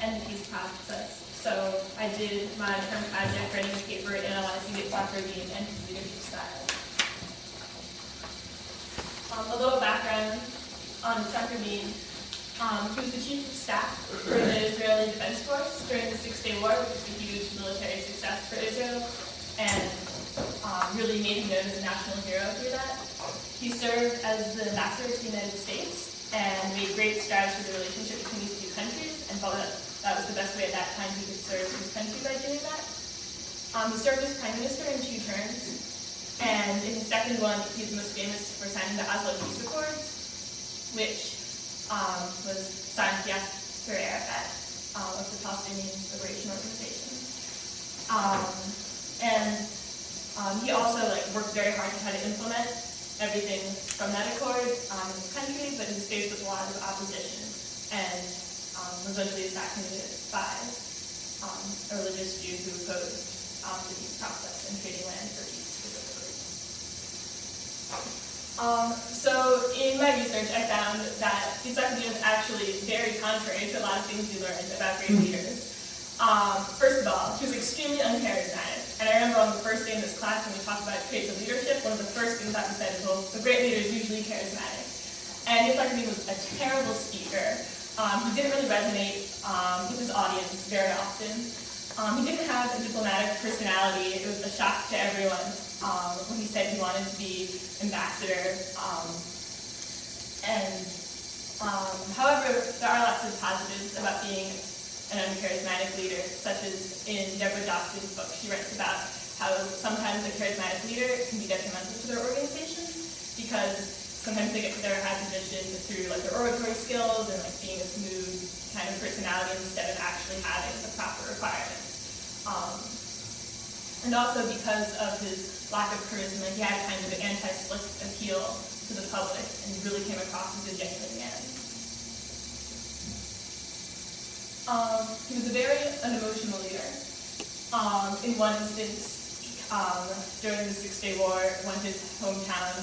and the peace process. So I did my term project writing a paper analyzing Instructor and his leadership style. A little background on Instructor. He was the chief of staff for the Israeli Defense Force during the Six-Day War, which was a huge military success for Israel, and really made him known as a national hero through that. He served as the ambassador to the United States and made great strides for the relationship between these two countries, and felt that that was the best way at that time he could serve his country by doing that. He served as prime minister in 2 terms, and in his second one, he's most famous for signing the Oslo Peace Accords, which was signed with Yasser Arafat of the Palestinian Liberation Organization. He also worked very hard to try to implement everything from that accord in his country, but he was faced with a lot of opposition and was eventually assassinated by a religious Jew who opposed the peace process and trading land for peace specifically. So in my research, I found that Instructor was actually very contrary to a lot of things we learned about great leaders. First of all, he was extremely uncharismatic. And I remember on the first day in this class when we talked about traits of leadership, one of the first things that we said is, well, a great leader is usually charismatic. And Instructor was a terrible speaker. He didn't really resonate with his audience very often. He didn't have a diplomatic personality. It was a shock to everyone when he said he wanted to be ambassador. However, there are lots of positives about being an uncharismatic leader, such as in Deborah Dawson's book. She writes about how sometimes a charismatic leader can be detrimental to their organizations because sometimes they get to their high position through their oratory skills and being a smooth kind of personality instead of actually having the proper requirements. And also because of his lack of charisma, he had kind of an anti-slick appeal to the public and really came across as a genuine man. He was a very unemotional leader. In one instance, during the Six-Day War, when his hometown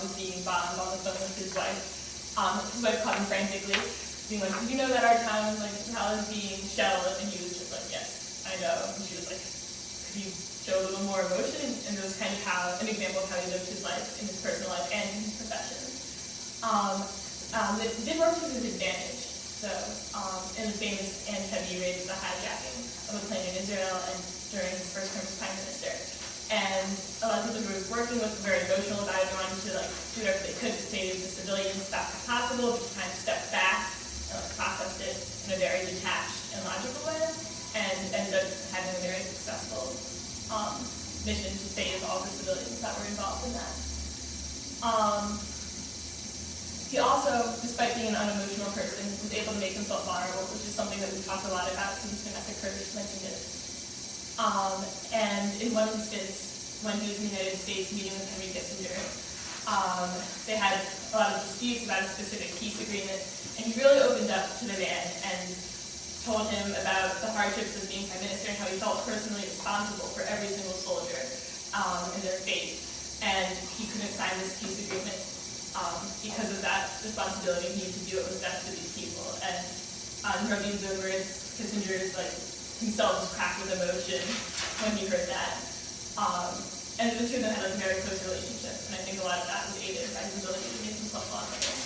was being bombed on the phone with his wife called him frantically, being like, "Did you know that our town is being shelled?" And he was just like, "Yes, I know." And she was like, "Could you show a little more emotion?" And it was kind of an example of how he lived his life in his personal life and in his profession. It did work to his advantage. So, in the famous Entebbe raid, the hijacking of a plane in Israel and during his first term as prime minister. And a lot of people who were working with were very emotional about it. They wanted to do whatever they could to save the civilians as fast as possible, but he kind of stepped back and processed it in a very detached and logical way, and ended up having a very successful mission to save all the civilians that were involved in that. He also, despite being an unemotional person, was able to make himself vulnerable, which is something that we've talked a lot about since Vanessa Kirsch mentioned it. And in one instance, when he was in the United States meeting with Henry Kissinger, they had a lot of disputes about a specific peace agreement, and he really opened up to the man and told him about the hardships of being prime minister and how he felt personally responsible for every single soldier and their fate. And he couldn't sign this peace agreement because of that responsibility. He needed to do what was best for these people. And from these words, Kissinger is himself was cracked with emotion when he heard that. And the two of them had a very close relationship, and I think a lot of that was aided by his ability to make himself vulnerable.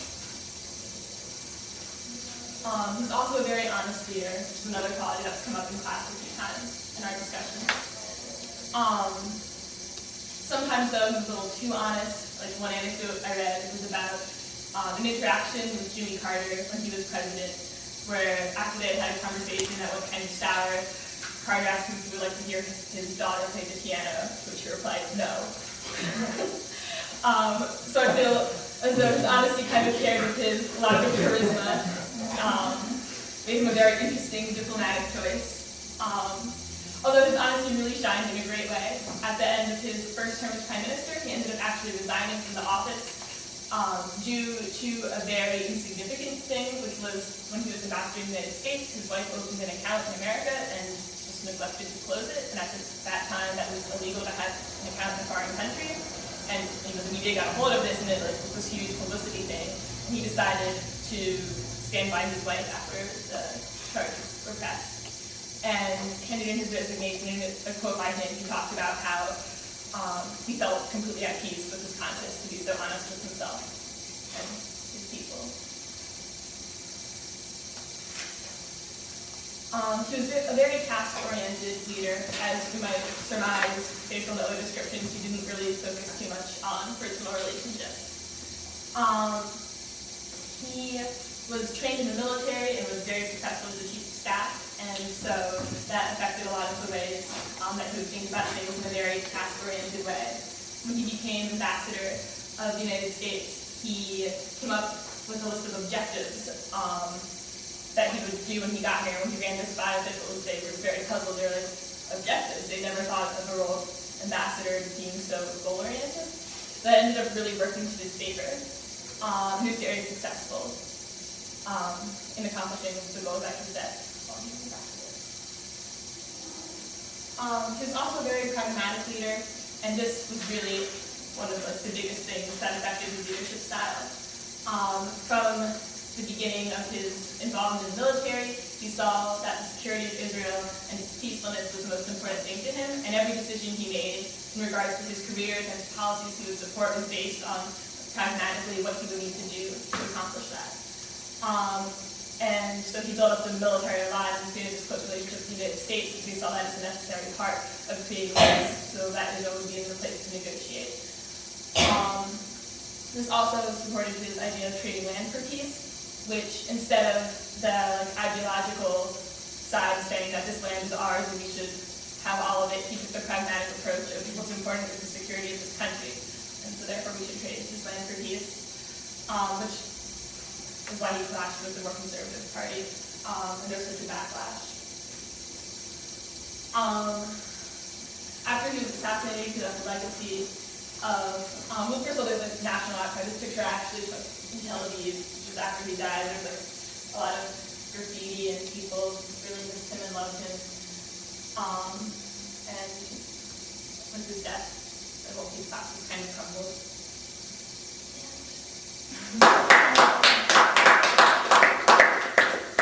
He's also a very honest leader, which is another quality that's come up in class a few times in our discussion. Sometimes though, he's a little too honest. One anecdote I read was about an interaction with Jimmy Carter when he was president, where after they had a conversation that went kind of sour, Carter asked him if he would like to hear his daughter play the piano, to which he replied, no. So I feel as though his honesty kind of paired with his lack of charisma made him a very interesting diplomatic choice. Although his honesty really shined in a great way. At the end of his first term as prime minister, he ended up actually resigning from the office due to a very insignificant thing, which was when he was ambassador to the United States, his wife opened an account in America and just neglected to close it. And at that time, that was illegal to have an account in a foreign country. And the media got a hold of this, and it was this huge publicity thing. And he decided to stand by his wife after the charges during his resignation, in a quote by him, he talked about how he felt completely at peace with his conscience to be so honest with himself and his people. He was a very task-oriented leader, as we might surmise based on the other descriptions. He didn't really focus too much on personal relationships. He was trained in the military and was very successful as the chief of staff, and so that affected a lot of the ways that he would think about things in a very task-oriented way. When he became ambassador of the United States, he came up with a list of objectives that he would do when he got here. When he ran this by officials, they were very puzzled. They were like, objectives? They never thought of a role ambassador being so goal-oriented. That ended up really working to his favor. He was very successful in accomplishing the goals that he set while he was ambassador. He was also a very pragmatic leader, and this was really one of the biggest things that affected his leadership style. From the beginning of his involvement in the military, he saw that the security of Israel and its peacefulness was the most important thing to him, and every decision he made in regards to his careers and his policies he would support was based on pragmatically what he would need to do to accomplish that. And so he built up the military a lot and created this close relationship with the United States because he saw that as a necessary part of creating peace, so that Israel would be in a place to negotiate. This also supported his idea of trading land for peace, which instead of the ideological side saying that this land is ours and we should have all of it, he took the pragmatic approach of what's important is the security of this country, and so therefore we should trade this land for peace, which is why he clashed with the more conservative party, and there was such a backlash. After he was assassinated, he left a legacy of, well, first of all, there's a national outcry. This picture actually took in Tel Aviv, just after he died. There's a lot of graffiti and people really missed him and loved him. And with his death, the whole peace process kind of crumbled.